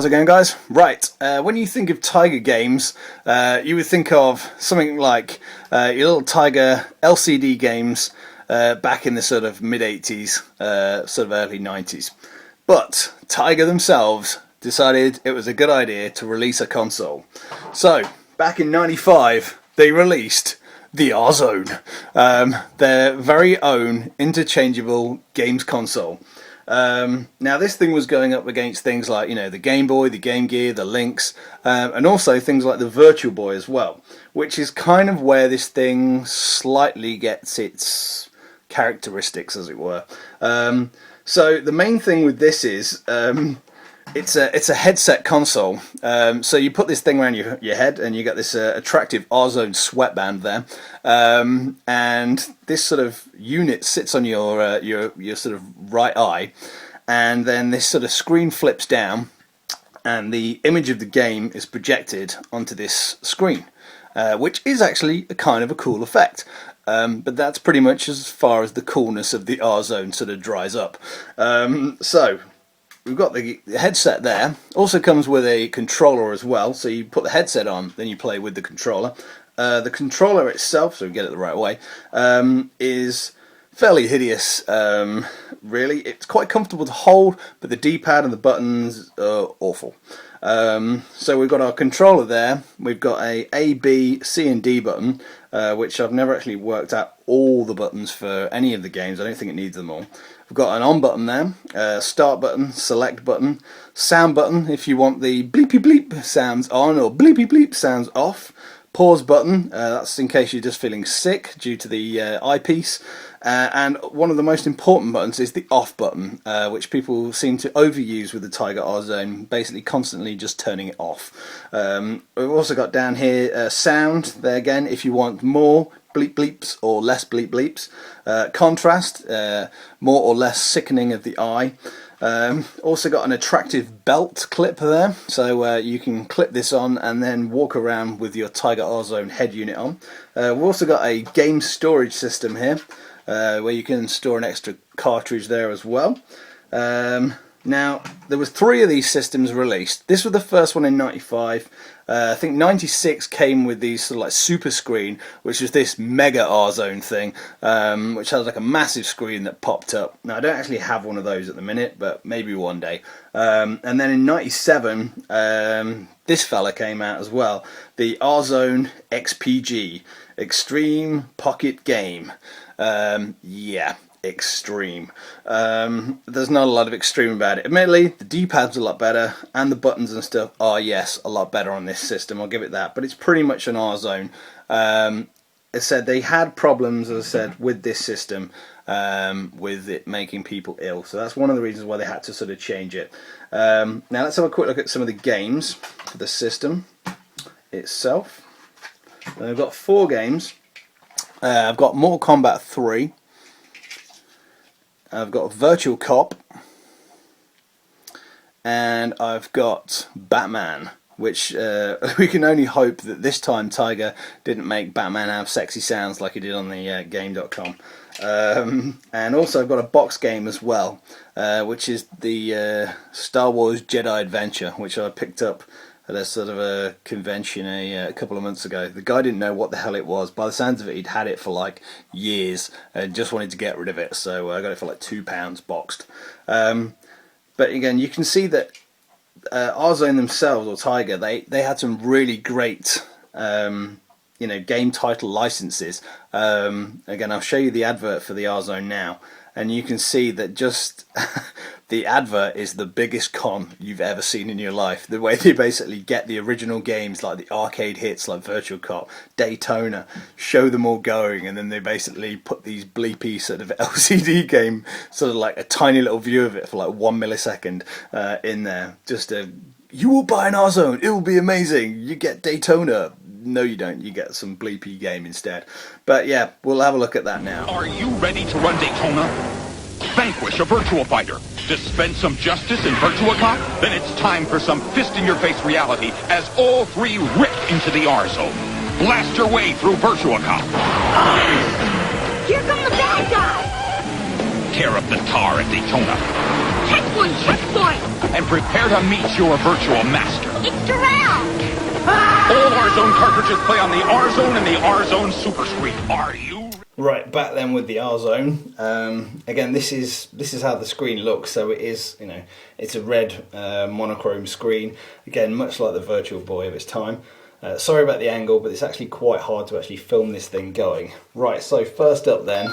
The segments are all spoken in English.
how's it going, guys? Right, when you think of Tiger games, you would think of something like your little Tiger LCD games back in the sort of mid-80s, sort of early 90s. But Tiger themselves decided it was a good idea to release a console. So, back in 95, they released the R-zone, their very own interchangeable games console. Now this thing was going up against things like, you know, the Game Boy, the Game Gear, the Lynx, and also things like the Virtual Boy as well, which is kind of where this thing slightly gets its characteristics, as it were. So the main thing with this is it's a headset console. So you put this thing around your head, and you get this attractive R-zone sweatband there, and this sort of unit sits on your sort of right eye, and then this sort of screen flips down, and the image of the game is projected onto this screen, which is actually a kind of a cool effect. But that's pretty much as far as the coolness of the R-zone sort of dries up. So we've got the headset there. Also comes with a controller as well, so you put the headset on, then you play with the controller. The controller itself, so we get it the right way, is fairly hideous, really. It's quite comfortable to hold, but the D-pad and the buttons are awful. So we've got our controller there. We've got A, B, C and D button, which I've never actually worked out all the buttons for any of the games. I don't think it needs them all. We've got an on button there, start button, select button, sound button if you want the bleepy bleep sounds on or bleepy bleep sounds off, pause button, that's in case you're just feeling sick due to the eyepiece, and one of the most important buttons is the off button, which people seem to overuse with the Tiger R-zone, basically constantly just turning it off. We've also got down here sound there again if you want more bleep bleeps or less bleep bleeps, contrast, more or less sickening of the eye. Also got an attractive belt clip there, so you can clip this on and then walk around with your Tiger R-zone head unit on. We've also got a game storage system here, where you can store an extra cartridge there as well. Now, there was 3 of these systems released. This was the first one in 95. I think 96 came with these sort of like super screen, which was this mega R-zone thing, which has like a massive screen that popped up. Now I don't actually have one of those at the minute, but maybe one day. And then in 97, this fella came out as well, the R-zone XPG, Extreme Pocket Game. Yeah. Extreme. There's not a lot of extreme about it. Admittedly, the D-pad's a lot better, and the buttons and stuff are, yes, a lot better on this system, I'll give it that, but it's pretty much an R-zone. As I said, they had problems, as I said, with this system, with it making people ill, so that's one of the reasons why they had to sort of change it. Now let's have a quick look at some of the games for the system itself. I've got 4 games. I've got Mortal Kombat 3, I've got Virtual Cop, and I've got Batman, which we can only hope that this time Tiger didn't make Batman have sexy sounds like he did on the game.com. And also I've got a box game as well, which is the Star Wars Jedi Adventure, which I picked up at a sort of a convention a couple of months ago. The guy didn't know what the hell it was. By the sounds of it, he'd had it for like years and just wanted to get rid of it, so I got it for like £2 boxed. But again, you can see that R-zone themselves, or Tiger, they had some really great you know, game title licenses. Again, I'll show you the advert for the R-zone now, and you can see that just the advert is the biggest con you've ever seen in your life. The way they basically get the original games, like the arcade hits like Virtual Cop, Daytona, show them all going, and then they basically put these bleepy sort of LCD game, sort of like a tiny little view of it for like 1 millisecond in there. Just you will buy an R-zone, it will be amazing, you get Daytona. No you don't, you get some bleepy game instead. But yeah, we'll have a look at that now. Are you ready to run Daytona? Vanquish a virtual fighter. Dispense some justice in Virtua Cop? Then it's time for some fist-in-your-face reality as all 3 rip into the R-zone. Blast your way through Virtua Cop. Here come the bad guys! Tear up the tar at Daytona. Checkpoint! Checkpoint! And prepare to meet your virtual master. It's Doral! All R-zone cartridges play on the R-zone and the R-zone super screen. Are you? Right, back then with the R-zone. Again, this is how the screen looks. So it is, you know, it's a red monochrome screen. Again, much like the Virtual Boy of its time. Sorry about the angle, but it's actually quite hard to actually film this thing going. Right, so first up then,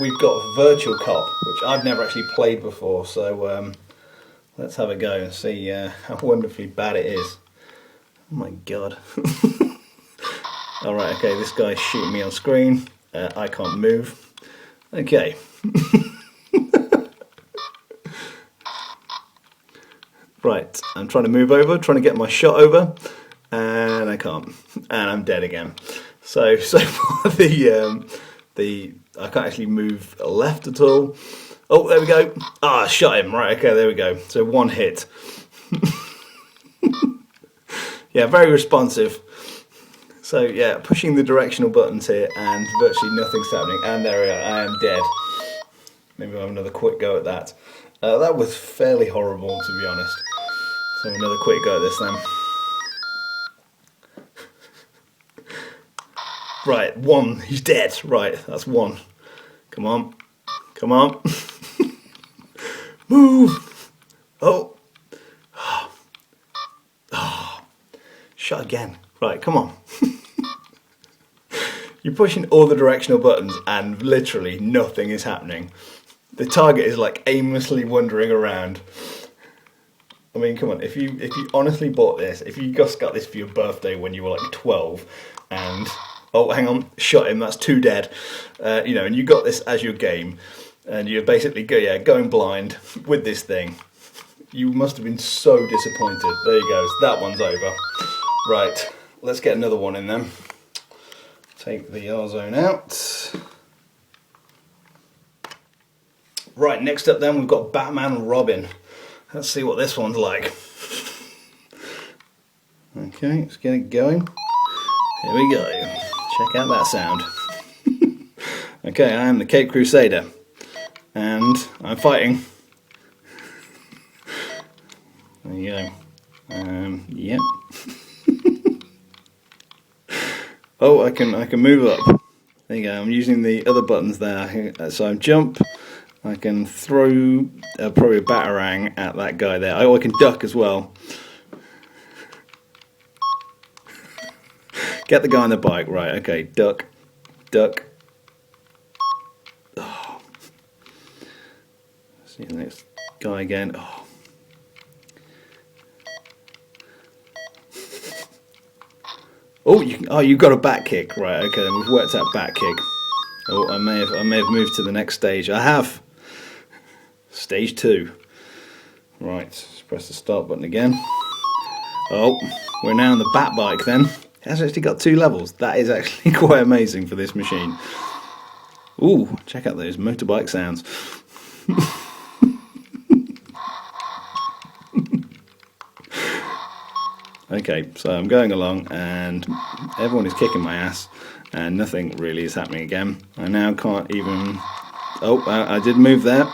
we've got Virtual Cop, which I've never actually played before. So let's have a go and see how wonderfully bad it is. Oh my god. Alright, okay, this guy's shooting me on screen. I can't move. Okay. Right, I'm trying to move over, trying to get my shot over, and I can't. And I'm dead again. So far I can't actually move left at all. Oh, there we go. Ah, shot him. Right, okay, there we go. So one hit. Yeah, very responsive. So yeah, pushing the directional buttons here and virtually nothing's happening. And there we are, I am dead. Maybe I'll have another quick go at that. That was fairly horrible, to be honest. So another quick go at this then. Right, one, he's dead. Right, that's one. Come on, come on. Move. Oh. Shot again. Right, come on. You're pushing all the directional buttons and literally nothing is happening. The target is like aimlessly wandering around. I mean, come on, if you honestly bought this, if you just got this for your birthday when you were like 12 and, oh, hang on, shot him, that's 2 dead, you know, and you got this as your game and you're basically going blind with this thing, you must have been so disappointed. There you go, that one's over. Right, let's get another one in then. Take the R-zone out. Right, next up then we've got Batman and Robin. Let's see what this one's like. Okay, let's get it going. Here we go. Check out that sound. Okay, I am the Cape Crusader. And I'm fighting. There you go. Yep. Oh, I can move up. There you go. I'm using the other buttons there. So I jump. I can throw probably a batarang at that guy there. Oh, I can duck as well. Get the guy on the bike. Right. Okay. Duck. Duck. Oh. See the next guy again. Oh. Oh, you've got a back kick, right? Okay, then we've worked out back kick. Oh, I may have moved to the next stage. I have. Stage 2. Right, let's press the start button again. Oh, we're now on the bat bike then. It has actually got 2 levels. That is actually quite amazing for this machine. Ooh, check out those motorbike sounds. Okay, so I'm going along and everyone is kicking my ass and nothing really is happening again. I now can't even... Oh, I did move there.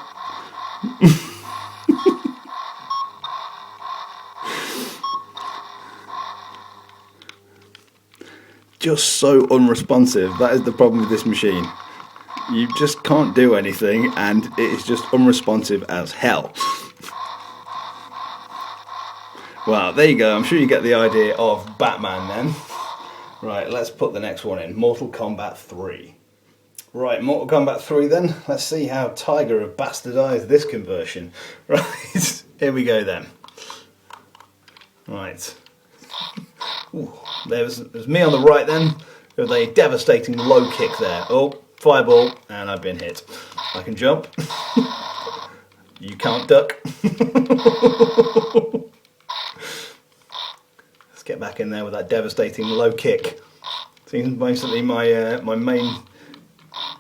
Just so unresponsive. That is the problem with this machine. You just can't do anything and it is just unresponsive as hell. Well, there you go. I'm sure you get the idea of Batman then. Right, let's put the next one in. Mortal Kombat 3. Right, Mortal Kombat 3 then. Let's see how Tiger have bastardised this conversion. Right, here we go then. Right. Ooh, there's me on the right then, with a devastating low kick there. Oh, fireball, and I've been hit. I can jump. You can't duck. Let's get back in there with that devastating low kick. Seems basically my my main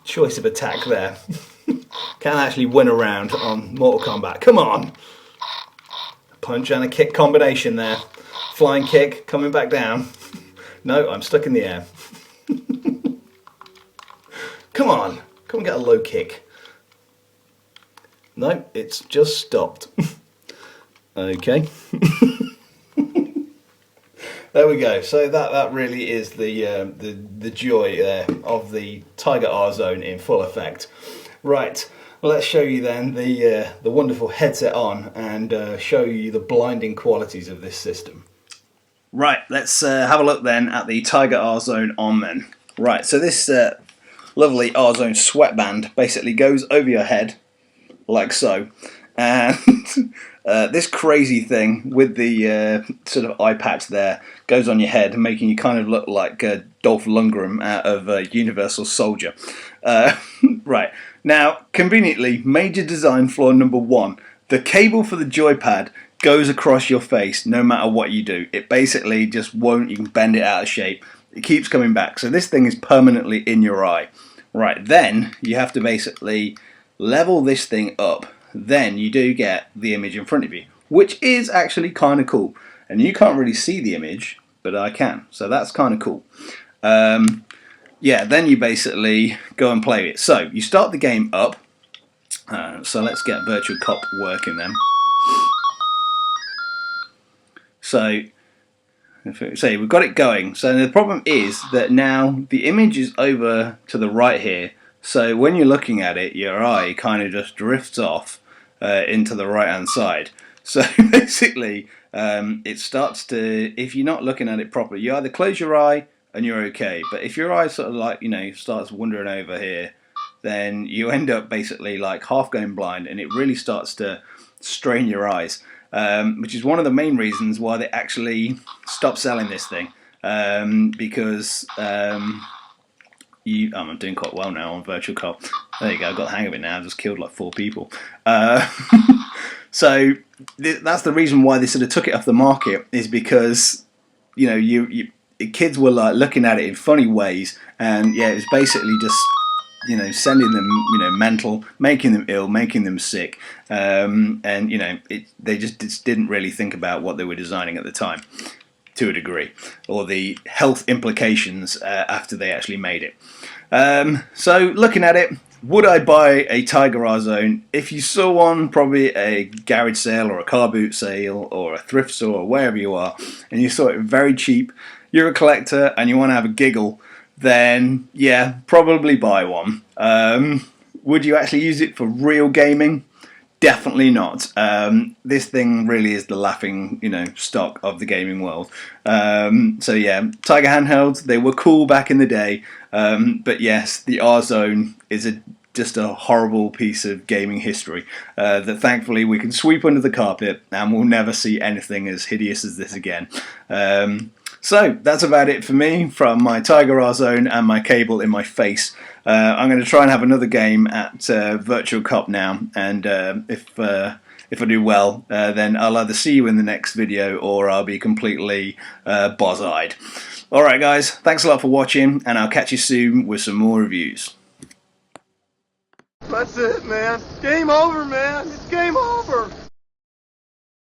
choice of attack there. Can actually win a round on Mortal Kombat. Come on! A punch and a kick combination there. Flying kick, coming back down. No, I'm stuck in the air. Come on, come and get a low kick. No, it's just stopped. Okay. There we go. So that really is the joy there of the Tiger R-zone in full effect. Right. Well, let's show you then the wonderful headset on and show you the blinding qualities of this system. Right. Let's have a look then at the Tiger R-zone on then. Right. So this lovely R-zone sweatband basically goes over your head like so, and this crazy thing with the sort of eye patch there goes on your head, making you kind of look like Dolph Lundgren out of Universal Soldier. Right, now conveniently, major design flaw number 1, the cable for the joypad goes across your face no matter what you do. It basically just won't, you can bend it out of shape, it keeps coming back, so this thing is permanently in your eye. Right, then you have to basically level this thing up, then you do get the image in front of you, which is actually kind of cool. And you can't really see the image, but I can, so that's kind of cool. Yeah, then you basically go and play it. So you start the game up, so let's get Virtual Cop working then. So we've got it going. So the problem is that now the image is over to the right here, so when you're looking at it, your eye kind of just drifts off into the right hand side. So basically it starts to, if you're not looking at it properly, you either close your eye and you're okay, but if your eye sort of like, you know, starts wandering over here, then you end up basically like half going blind, and it really starts to strain your eyes, which is one of the main reasons why they actually stopped selling this thing, because I'm doing quite well now on Virtual Cop. There you go, I've got the hang of it now. I've just killed like 4 people. So that's the reason why they sort of took it off the market, is because, you know, kids were like looking at it in funny ways, and yeah, it was basically just, you know, sending them, you know, mental, making them ill, making them sick, and you know, they just didn't really think about what they were designing at the time, to a degree, or the health implications after they actually made it. So looking at it, would I buy a Tiger R-zone? If you saw one, probably a garage sale or a car boot sale or a thrift store or wherever you are, and you saw it very cheap, you're a collector and you want to have a giggle, then yeah, probably buy one. Would you actually use it for real gaming? Definitely not. This thing really is the laughing, you know, stock of the gaming world. So yeah, Tiger handhelds, they were cool back in the day, but yes, the R-zone is just a horrible piece of gaming history that thankfully we can sweep under the carpet, and we'll never see anything as hideous as this again. So that's about it for me from my Tiger R-zone and my cable in my face. I'm going to try and have another game at Virtual Cop now, and if I do well, then I'll either see you in the next video or I'll be completely boz-eyed. Alright guys, thanks a lot for watching, and I'll catch you soon with some more reviews. That's it, man. Game over, man. It's game over.